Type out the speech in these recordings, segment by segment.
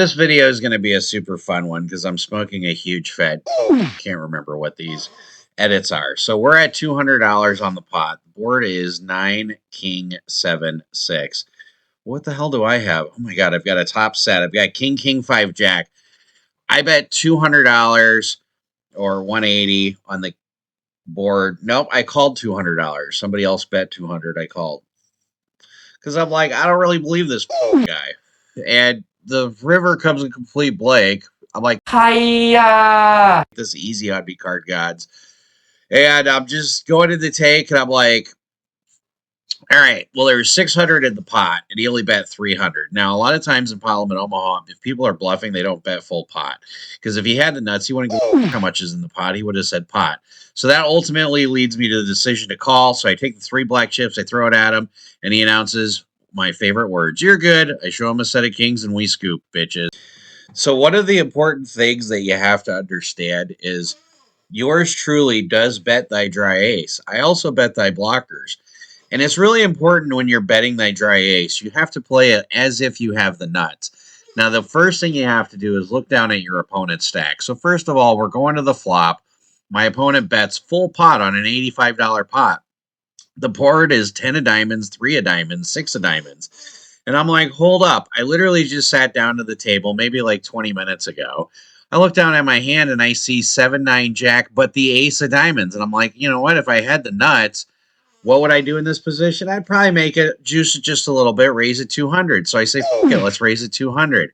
This video is going to be a super fun one because I'm smoking a huge fat. Can't remember what these edits are. So we're at $200 on the pot. The board is 9, King, 7, 6. What the hell do I have? Oh my God, I've got a top set. I've got King, King, 5, Jack. I bet $200 or 180 on the board. Nope, I called $200. Somebody else bet 200. I called because I'm like, I don't really believe this guy. And the river comes in complete blank. I'm like, hiya! This easy on me, card gods. And I'm just going to the take, and I'm like, all right, well, there's 600 in the pot, and he only bet 300. Now, a lot of times in Parliament, Omaha, if people are bluffing, they don't bet full pot. Because if he had the nuts, he wouldn't go how much is in the pot. He would have said pot. So that ultimately leads me to the decision to call. So I take the 3 black chips, I throw it at him, and he announces my favorite words. You're good. I show him a set of kings, and we scoop, bitches. So one of the important things that you have to understand is yours truly does bet thy dry ace. I also bet thy blockers. And it's really important when you're betting thy dry ace. You have to play it as if you have the nuts. Now, the first thing you have to do is look down at your opponent's stack. So first of all, we're going to the flop. My opponent bets full pot on an $85 pot. The board is 10 of diamonds, 3 of diamonds, 6 of diamonds. And I'm like, hold up. I literally just sat down to the table maybe like 20 minutes ago. I look down at my hand and I see 7, 9, Jack, but the ace of diamonds. And I'm like, you know what? If I had the nuts, what would I do in this position? I'd probably make it, juice it just a little bit, raise it 200. So I say, fuck it, let's raise it 200.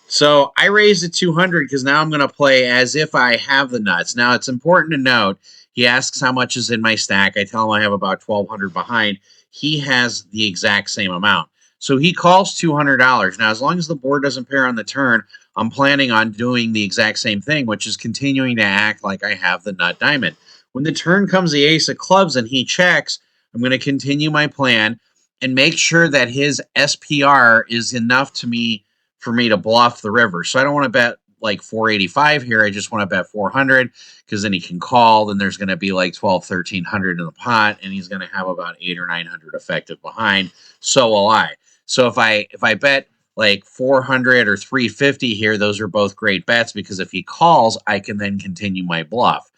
So I raised it 200 because now I'm going to play as if I have the nuts. Now, it's important to note, he asks how much is in my stack. I tell him I have about 1,200 behind. He has the exact same amount. So he calls $200. Now, as long as the board doesn't pair on the turn, I'm planning on doing the exact same thing, which is continuing to act like I have the nut diamond. When the turn comes the ace of clubs and he checks, I'm going to continue my plan and make sure that his SPR is enough to me for me to bluff the river. So I don't want to bet like 485 here. I just want to bet 400 because then he can call. Then there's going to be like 1,300 in the pot, and he's going to have about 800 or 900 effective behind. So will I. So if I bet like 400 or 350 here, those are both great bets because if he calls, I can then continue my bluff.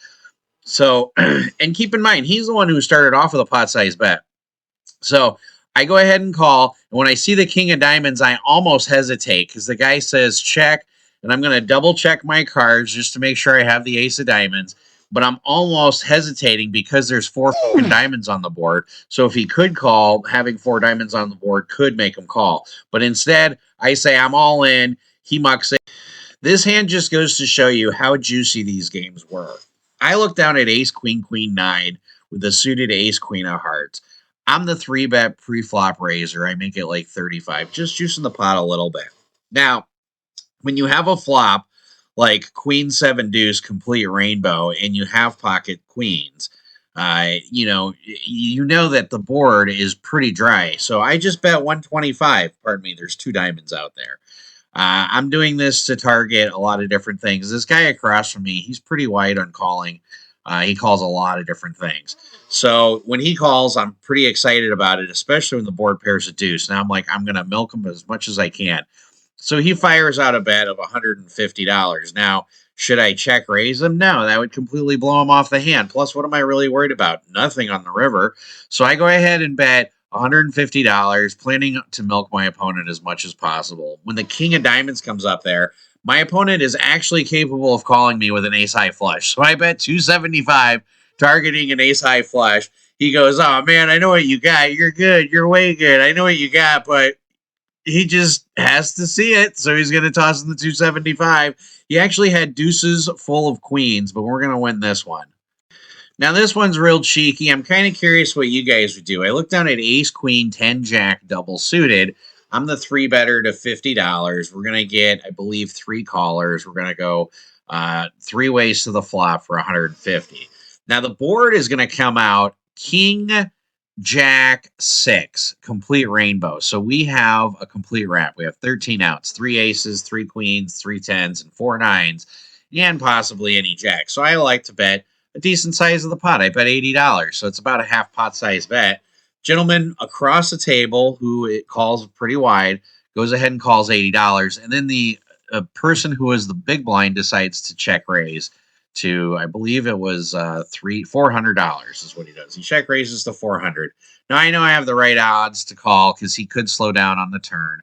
So, and keep in mind, he's the one who started off with a pot size bet. So I go ahead and call. And when I see the king of diamonds, I almost hesitate because the guy says check. And I'm going to double check my cards just to make sure I have the ace of diamonds. But I'm almost hesitating because there's 4 fucking diamonds on the board. So if he could call, having 4 diamonds on the board could make him call. But instead, I say I'm all in. He mucks it. This hand just goes to show you how juicy these games were. I look down at ace, queen, queen, 9 with the suited ace, queen of hearts. I'm the 3-bet pre-flop raiser. I make it like 35, just juicing the pot a little bit. Now, when you have a flop like queen, 7, deuce, complete rainbow, and you have pocket queens, you know that the board is pretty dry. So I just bet 125. Pardon me, there's 2 diamonds out there. I'm doing this to target a lot of different things. This guy across from me, he's pretty wide on calling. He calls a lot of different things. So when he calls, I'm pretty excited about it, especially when the board pairs a deuce. Now I'm like, I'm going to milk him as much as I can. So he fires out a bet of $150. Now, should I check raise him? No, that would completely blow him off the hand. Plus, what am I really worried about? Nothing on the river. So I go ahead and bet $150, planning to milk my opponent as much as possible. When the king of diamonds comes up there, my opponent is actually capable of calling me with an ace-high flush. So I bet $275, targeting an ace-high flush. He goes, oh, man, I know what you got. You're good. You're way good. I know what you got, but he just has to see it. So he's going to toss in the 275. He actually had deuces full of queens, but we're going to win this one. Now, this one's real cheeky. I'm kind of curious what you guys would do. I looked down at ace, queen, 10, jack, double suited. I'm the 3-better to $50. We're going to get, I believe, 3 callers. We're going to go 3 ways to the flop for $150. Now, the board is going to come out king, jack, 6, complete rainbow. So we have a complete wrap. We have 13 outs, 3 aces, 3 queens, 3 10s, and 4 9s, and possibly any jack. So I like to bet a decent size of the pot. I bet $80. So it's about a half pot size bet. Gentleman across the table, who it calls pretty wide, goes ahead and calls $80. And then the a person who was the big blind decides to check raise to, I believe it was $400 is what he does. He check raises to 400. Now I know I have the right odds to call because he could slow down on the turn.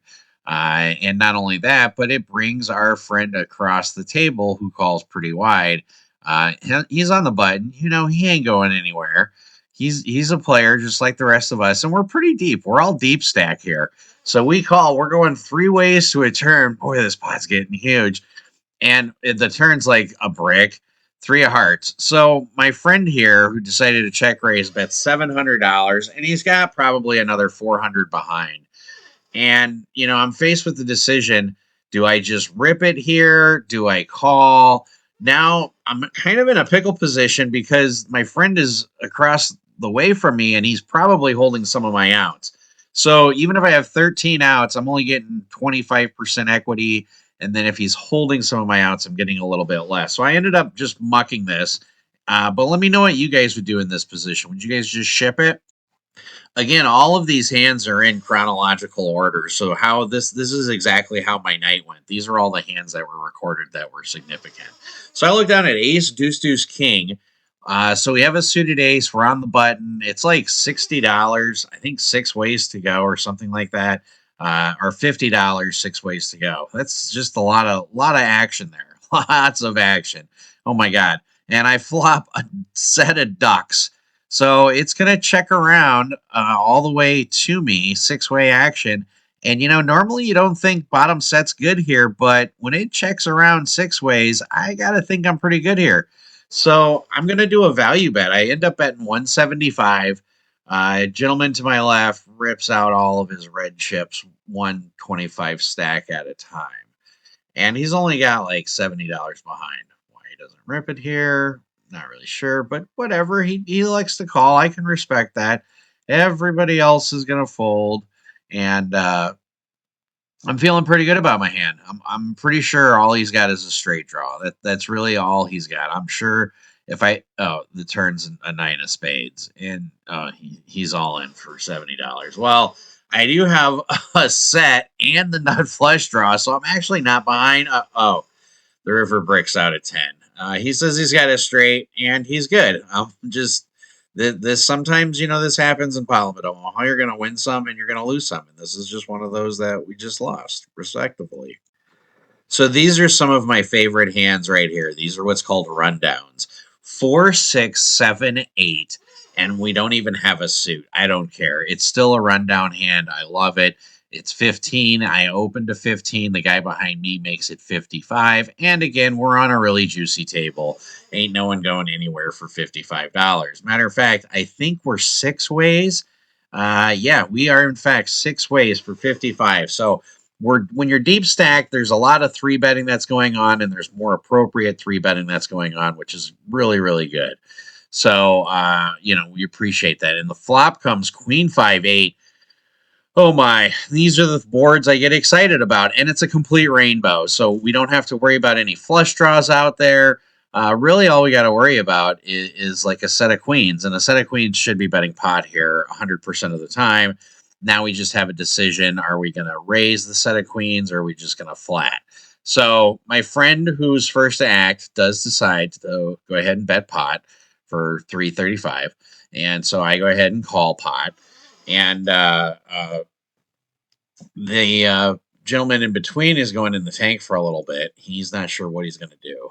And not only that, but it brings our friend across the table who calls pretty wide. He's on the button. He ain't going anywhere. He's a player just like the rest of us, and we're pretty deep. We're all deep stack here. So we call. We're going 3 ways to a turn. Boy, this pot's getting huge. And the turn's like a brick, 3 of hearts. So my friend here who decided to check raise bet $700, and he's got probably another 400 behind. And, I'm faced with the decision, do I just rip it here? Do I call? Now I'm kind of in a pickle position because my friend is across the way from me and he's probably holding some of my outs. So even if I have 13 outs, I'm only getting 25% equity. And then if he's holding some of my outs, I'm getting a little bit less. So I ended up just mucking this. But let me know what you guys would do in this position. Would you guys just ship it? Again, all of these hands are in chronological order. So how this is exactly how my night went. These are all the hands that were recorded that were significant. So I look down at ace, deuce, deuce, king. So we have a suited ace. We're on the button. It's like $60. I think 6 ways to go or something like that. Or $50, 6 ways to go. That's just a lot of action there. Lots of action. Oh my God. And I flop a set of ducks. So it's going to check around all the way to me, 6-way action. And, normally you don't think bottom set's good here, but when it checks around 6 ways, I got to think I'm pretty good here. So I'm going to do a value bet. I end up betting 175. Gentleman to my left rips out all of his red chips, 125 stack at a time. And he's only got like $70 behind. Why he doesn't rip it here, not really sure, but whatever. He likes to call. I can respect that. Everybody else is going to fold. And I'm feeling pretty good about my hand. I'm pretty sure all he's got is a straight draw. That's really all he's got. I'm sure if the turn's a 9 of spades, and he's all in for $70. Well, I do have a set and the nut flush draw, so I'm actually not behind. The river breaks out at 10. He says he's got a straight, and he's good. I'm just this sometimes, this happens in Parliament, Omaha. You're going to win some and you're going to lose some, and this is just one of those that we just lost, respectively. So these are some of my favorite hands right here. These are what's called rundowns. 4, 6, 7, 8, and we don't even have a suit. I don't care. It's still a rundown hand. I love it. It's 15. I open to 15. The guy behind me makes it 55. And again, we're on a really juicy table. Ain't no one going anywhere for $55. Matter of fact, I think we're 6 ways. Yeah, we are in fact 6 ways for 55. So when you're deep stacked, there's a lot of 3 betting that's going on, and there's more appropriate 3 betting that's going on, which is really, really good. So, we appreciate that. And the flop comes queen 5-8. Oh my, these are the boards I get excited about, and it's a complete rainbow. So we don't have to worry about any flush draws out there. Really, all we got to worry about is like a set of queens, and a set of queens should be betting pot here 100% of the time. Now we just have a decision. Are we going to raise the set of queens, or are we just going to flat? So my friend who's first to act does decide to go ahead and bet pot for 335. And so I go ahead and call pot. And the gentleman in between is going in the tank for a little bit. He's not sure what he's going to do.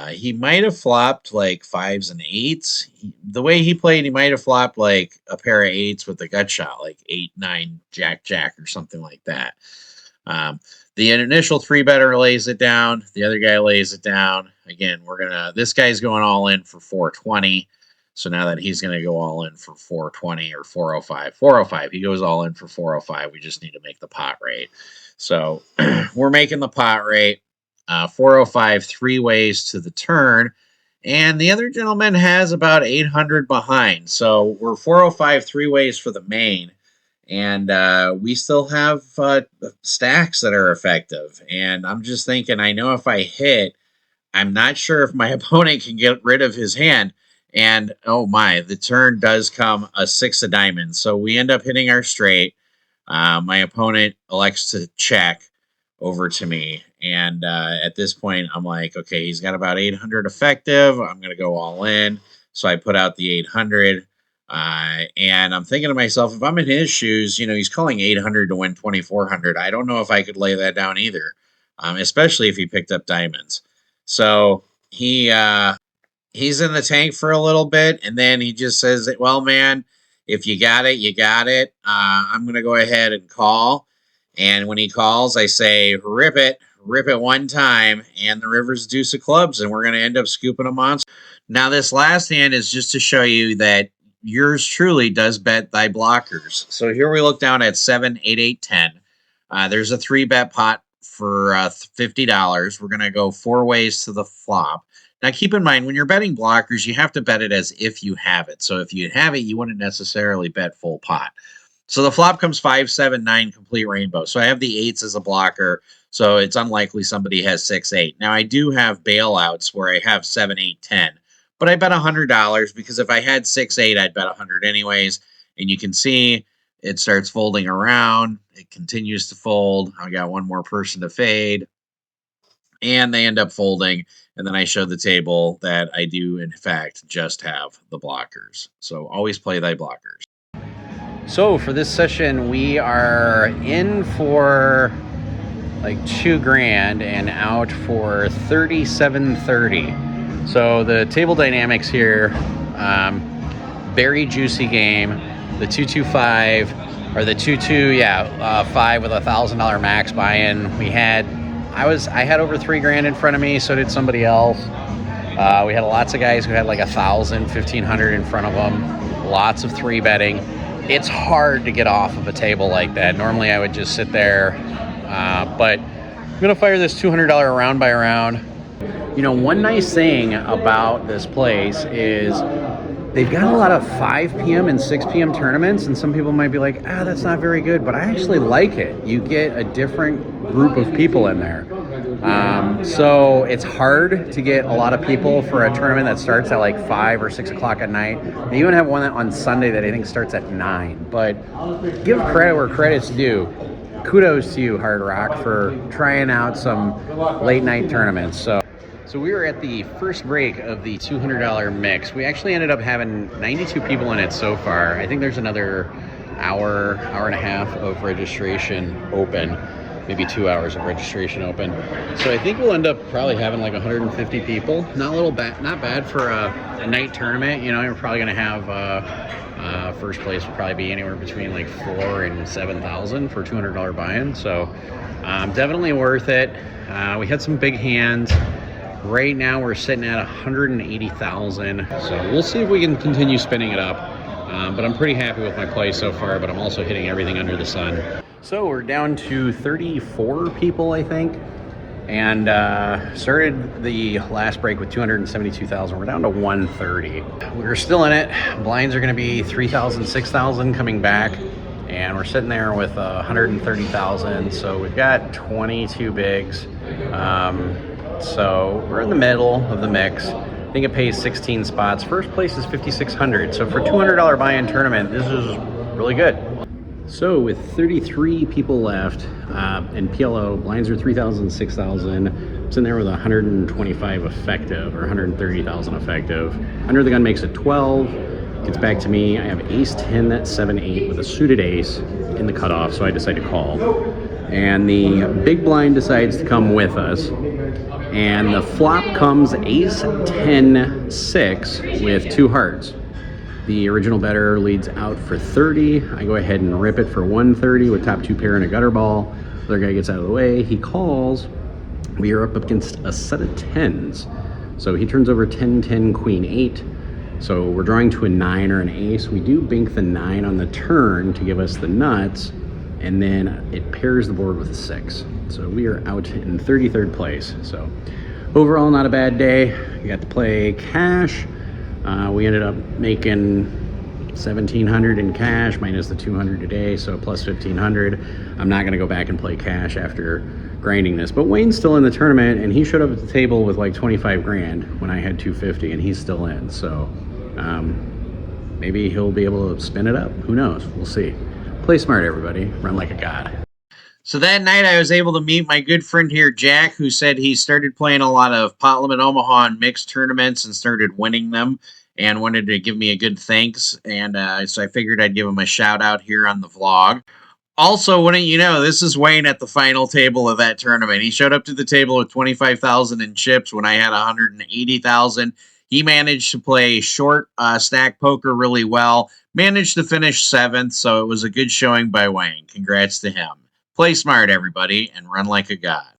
He might have flopped like 5s and 8s. The way he played, he might have flopped like a pair of 8s with the gut shot, like 8, 9, Jack, Jack, or something like that. The initial 3-better lays it down. The other guy lays it down. Again, this guy's going all in for 420. So now that he's going to go all in for 420 or 405. 405. He goes all in for 405. We just need to make the pot rate. So we're making the pot rate. 405, 3 ways to the turn. And the other gentleman has about 800 behind. So we're 405, 3 ways for the main. And we still have stacks that are effective. And I'm just thinking, I know if I hit, I'm not sure if my opponent can get rid of his hand. And oh my, the turn does come a 6 of diamonds. So we end up hitting our straight. My opponent elects to check over to me. And at this point, I'm like, okay, he's got about 800 effective. I'm going to go all in. So I put out the 800. And I'm thinking to myself, if I'm in his shoes, he's calling 800 to win 2,400. I don't know if I could lay that down either, especially if he picked up diamonds. So he's in the tank for a little bit, and then he just says, well, man, if you got it, you got it. I'm going to go ahead and call. And when he calls, I say, rip it one time, and the river's deuce of clubs, and we're going to end up scooping a monster. Now, this last hand is just to show you that yours truly does bet thy blockers. So here we look down at 7, 8, 8, 10. There's a 3-bet pot for $50. We're going to go 4 ways to the flop. Now, keep in mind, when you're betting blockers, you have to bet it as if you have it. So if you have it, you wouldn't necessarily bet full pot. So the flop comes 5, 7, 9, complete rainbow. So I have the 8s as a blocker. So it's unlikely somebody has 6, 8. Now, I do have bailouts where I have 7, 8, 10. But I bet $100 because if I had 6, 8, I'd bet 100 anyways. And you can see it starts folding around. It continues to fold. I got one more person to fade. And they end up folding. And then I show the table that I do, in fact, just have the blockers. So always play thy blockers. So for this session, we are in for like $2,000 and out for 3730. So the table dynamics here, very juicy game. The 2-2-5 or the 2-2, 5 with $1,000 max buy-in. I had over $3,000 in front of me. So did somebody else. We had lots of guys who had like 1,000, 1,500 in front of them. Lots of 3-betting. It's hard to get off of a table like that. Normally I would just sit there, but I'm gonna fire this $200 round by round. One nice thing about this place is they've got a lot of 5 p.m. and 6 p.m. tournaments, and some people might be like, that's not very good, but I actually like it. You get a different group of people in there. So it's hard to get a lot of people for a tournament that starts at like 5 or 6 o'clock at night. They even have one on Sunday that I think starts at 9. But give credit where credit's due. Kudos to you, Hard Rock, for trying out some late night tournaments. So we were at the first break of the $200 mix. We actually ended up having 92 people in it so far. I think there's another hour and a half of registration open. Maybe 2 hours of registration open. So I think we'll end up probably having like 150 people. Not bad for a night tournament. You're probably going to have first place will probably be anywhere between like 4,000 and 7,000 for $200 buy-in. So definitely worth it. We had some big hands. Right now we're sitting at 180,000. So we'll see if we can continue spinning it up. But I'm pretty happy with my play so far, but I'm also hitting everything under the sun. So we're down to 34 people, I think, and started the last break with 272,000. We're down to 130. We're still in it. Blinds are going to be 3,000, 6,000 coming back, and we're sitting there with 130,000. So we've got 22 bigs. So we're in the middle of the mix. I think it pays 16 spots. First place is 5,600. So for $200 buy-in tournament, this is really good. So with 33 people left in PLO, blinds are 3,000, 6,000. It's in there with 125 effective or 130,000 effective. Under the gun makes it 12. Gets back to me. I have ace 10, 7, 8 with a suited ace in the cutoff, so I decide to call. And the big blind decides to come with us. And the flop comes ace 10, 6 with 2 hearts. The original bettor leads out for 30. I go ahead and rip it for 130 with top 2 pair and a gutter ball. The other guy gets out of the way. He calls. We are up against a set of 10s. So he turns over 10, 10, queen 8. So we're drawing to a 9 or an ace. We do bink the 9 on the turn to give us the nuts. And then it pairs the board with a 6. So we are out in 33rd place. So overall, not a bad day. We got to play cash. We ended up making 1,700 in cash minus the 200 today, so plus 1,500. I'm not going to go back and play cash after grinding this, but Wayne's still in the tournament, and he showed up at the table with like 25 grand when I had 250, and he's still in. So maybe he'll be able to spin it up. Who knows? We'll see. Play smart, everybody. Run like a god. So that night, I was able to meet my good friend here, Jack, who said he started playing a lot of Pot Limit Omaha and mixed tournaments and started winning them and wanted to give me a good thanks. And so I figured I'd give him a shout out here on the vlog. Also, wouldn't you know, this is Wayne at the final table of that tournament. He showed up to the table with 25,000 in chips when I had 180,000. He managed to play short stack poker really well, managed to finish seventh, so it was a good showing by Wayne. Congrats to him. Play smart, everybody, and run like a god.